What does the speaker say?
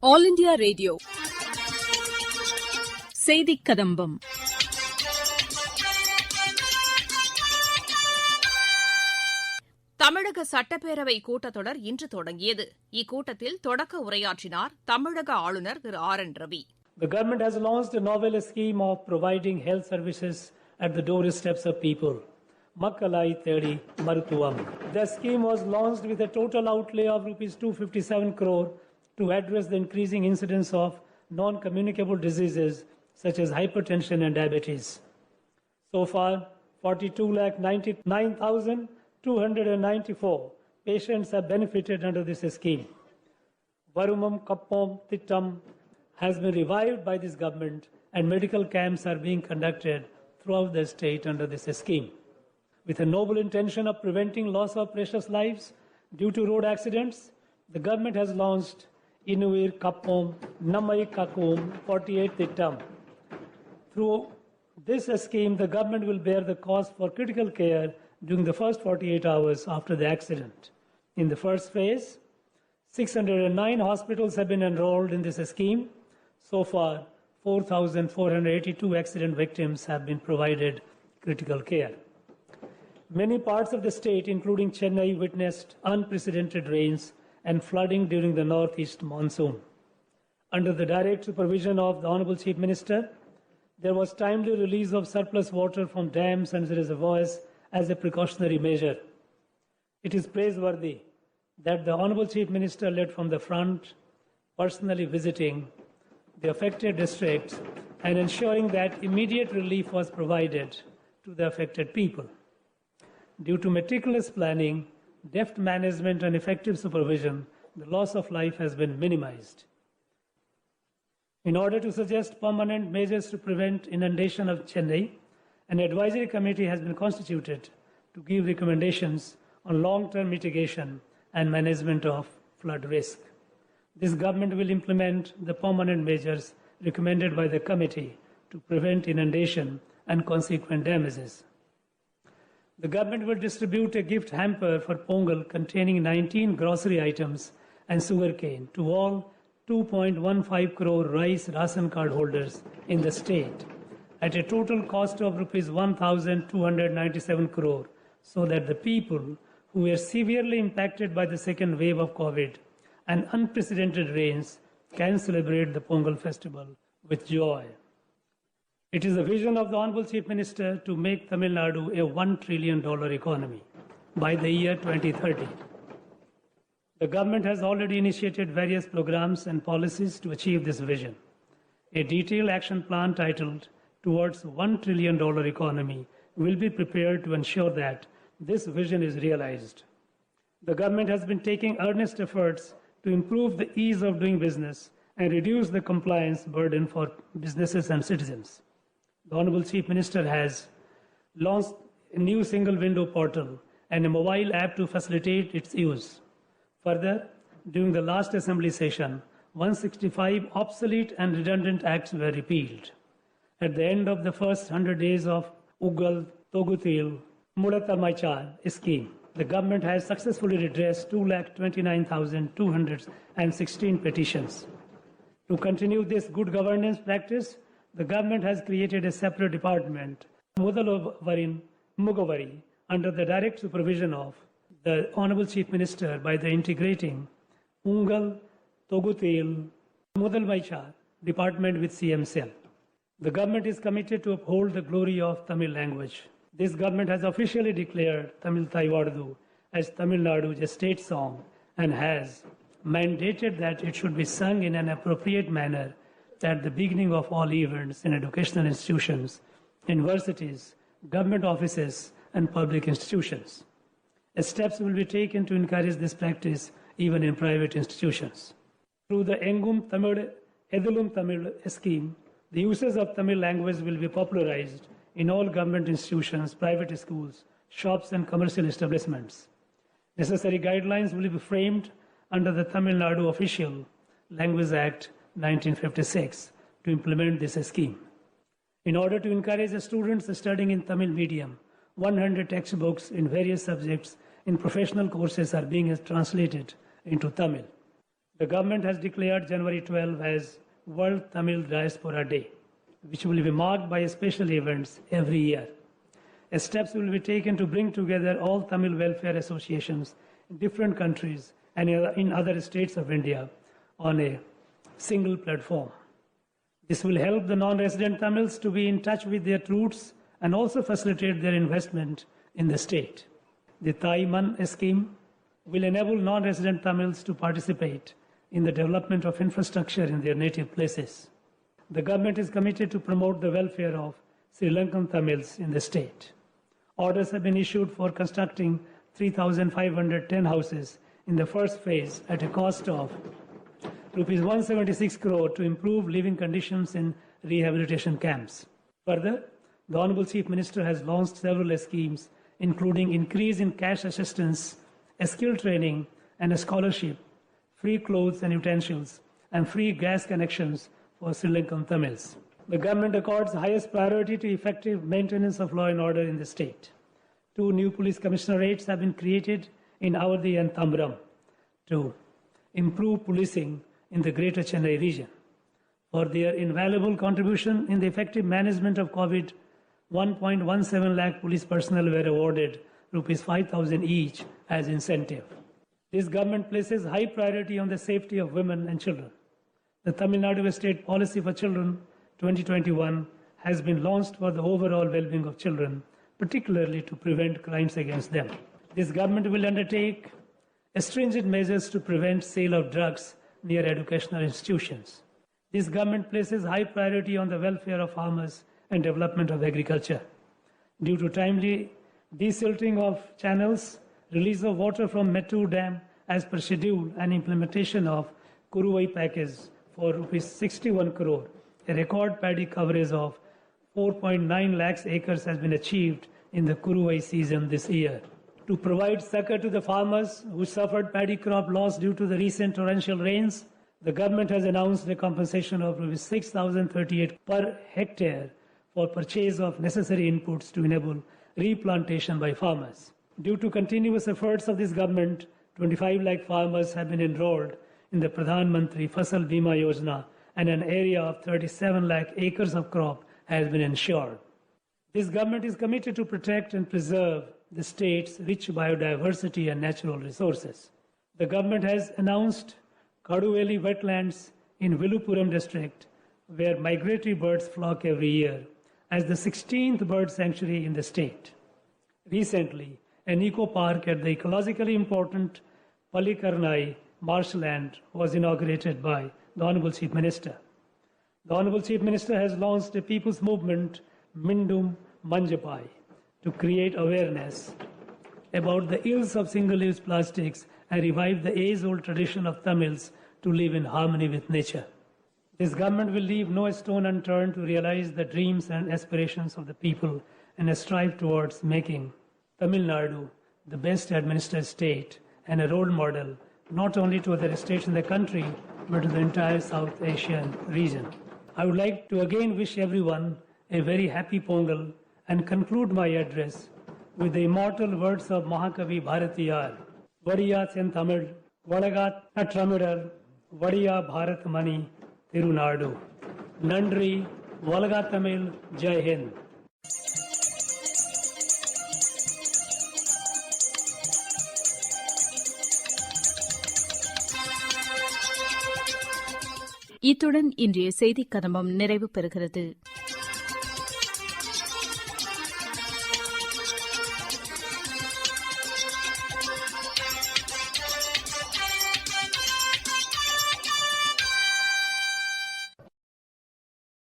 All India radio செய்திக்கதம்பம். தமிழக சட்டப்பேரவை கூட்டத்தொடர் இன்று தொடங்கியது. இக்கூட்டத்தில் தொடக்க உரையாற்றினார் தமிழக ஆளுநர் திரு R N. Ravi. The government has launched a novel scheme of providing health services at the doorsteps of people. Makkalai Thedi Marutuvam. The scheme was launched with a total outlay of Rs 257 crore to address the increasing incidence of non-communicable diseases such as hypertension and diabetes. So far, 42,99,294 patients have benefited under this scheme. Varumam Kappom Tittam has been revived by this government, and medical camps are being conducted throughout the state under this scheme. With a noble intention of preventing loss of precious lives due to road accidents, the government has launched Inuir Kappom Namai Kakum 48 Tittam. Through this scheme, the government will bear the cost for critical care during the first 48 hours after the accident. In the first phase, 609 hospitals have been enrolled in this scheme. So far, 4,482 accident victims have been provided critical care. Many parts of the state, including Chennai, witnessed unprecedented rains and flooding during the northeast monsoon. Under the direct supervision of the Honorable Chief Minister, there was timely release of surplus water from dams and reservoirs as a precautionary measure. It is praiseworthy that the Honorable Chief Minister led from the front, personally visiting the affected districts and ensuring that immediate relief was provided to the affected people. Due to meticulous planning, deft management and effective supervision, the loss of life has been minimized. In order to suggest permanent measures to prevent inundation of Chennai, an advisory committee has been constituted to give recommendations on long-term mitigation and management of flood risk. This government will implement the permanent measures recommended by the committee to prevent inundation and consequent damages. The government will distribute a gift hamper for Pongal containing 19 grocery items and sugarcane to all 2.15 crore rice ration card holders in the state at a total cost of Rs 1,297 crore, so that the people who were severely impacted by the second wave of COVID and unprecedented rains can celebrate the Pongal festival with joy. It is the vision of the Honorable Chief Minister to make Tamil Nadu a $1 trillion economy by the year 2030. The government has already initiated various programs and policies to achieve this vision. A detailed action plan titled Towards $1 trillion economy will be prepared to ensure that this vision is realized. The government has been taking earnest efforts to improve the ease of doing business and reduce the compliance burden for businesses and citizens. The Honorable Chief Minister has launched a new single window portal and a mobile app to facilitate its use. Further, during the last assembly session, 165 obsolete and redundant acts were repealed. At the end of the first 100 days of Ugal Togutil Mudatamaicha scheme, the government has successfully redressed 229,216 petitions. To continue this good governance practice, the government has created a separate department, Mudalavarin Mugavari, under the direct supervision of the Honorable Chief Minister by the integrating Ungal Togutil Mudalmaicha department with CM Cell. The government is committed to uphold the glory of Tamil language. This government has officially declared Tamil Thaivardu as Tamil Nadu's state song and has mandated that it should be sung in an appropriate manner at the beginning of all events in educational institutions, universities, government offices, and public institutions. Steps will be taken to encourage this practice even in private institutions. Through the Engum Tamil, Edulum Tamil scheme, the uses of Tamil language will be popularized in all government institutions, private schools, shops, and commercial establishments. Necessary guidelines will be framed under the Tamil Nadu Official Language Act 1956 to implement this scheme. In order to encourage the students studying in Tamil medium, 100 textbooks in various subjects in professional courses are being translated into Tamil. The government has declared January 12 as World Tamil Diaspora Day, which will be marked by special events every year. Steps will be taken to bring together all Tamil welfare associations in different countries and in other states of India on a single platform. This will help the non-resident Tamils to be in touch with their roots and also facilitate their investment in the state. The Thai Man scheme will enable non-resident Tamils to participate in the development of infrastructure in their native places. The government is committed to promote the welfare of Sri Lankan Tamils in the state. Orders have been issued for constructing 3,510 houses in the first phase at a cost of Rs 176 crore to improve living conditions in rehabilitation camps. Further, the Honorable Chief Minister has launched several schemes, including increase in cash assistance, skill training, and a scholarship, free clothes and utensils, and free gas connections for Sri Lankan Tamils. The government accords highest priority to effective maintenance of law and order in the state. 2 new police commissionerates have been created in Awadhi and Tambaram to improve policing in the Greater Chennai region. For their invaluable contribution in the effective management of COVID, 1.17 lakh police personnel were awarded Rs 5,000 each as incentive. This government places high priority on the safety of women and children. The Tamil Nadu State Policy for Children 2021 has been launched for the overall well-being of children, particularly to prevent crimes against them. This government will undertake stringent measures to prevent sale of drugs near educational institutions. This government places high priority on the welfare of farmers and development of agriculture. Due to timely desilting of channels, release of water from Mettur Dam as per schedule, and implementation of Kuruvai package for Rs 61 crore, a record paddy coverage of 4.9 lakhs acres has been achieved in the Kuruvai season this year. To provide succor to the farmers who suffered paddy crop loss due to the recent torrential rains, the government has announced a compensation of Rs 6,038 per hectare for purchase of necessary inputs to enable replantation by farmers. Due to continuous efforts of this government, 25 lakh farmers have been enrolled in the Pradhan Mantri Fasal Bima Yojana, and an area of 37 lakh acres of crop has been ensured. This government is committed to protect and preserve the state's rich biodiversity and natural resources. The government has announced Kaduveli wetlands in Viluppuram district, where migratory birds flock every year, as the 16th bird sanctuary in the state. Recently, an eco park at the ecologically important Palikarnai marshland was inaugurated by the Honorable Chief Minister. The Honorable Chief Minister has launched a people's movement, Mindum Manjapai, to create awareness about the ills of single-use plastics and revive the age-old tradition of Tamils to live in harmony with nature. This government will leave no stone unturned to realize the dreams and aspirations of the people and strive towards making Tamil Nadu the best administered state and a role model not only to other states in the country but to the entire South Asian region. I would like to again wish everyone a very happy Pongal and conclude my address with the immortal words of Mahakavi Bharatiyar, Vadiya Sen Tamil, Vadagat Atramidar, Vadiya Bharat Mani, Tirunadu. Nandri, Valaga Tamil, Jai Hind. இத்துடன் இன்றைய செய்திக் கதம்பம் நிறைவு பெறுகிறது.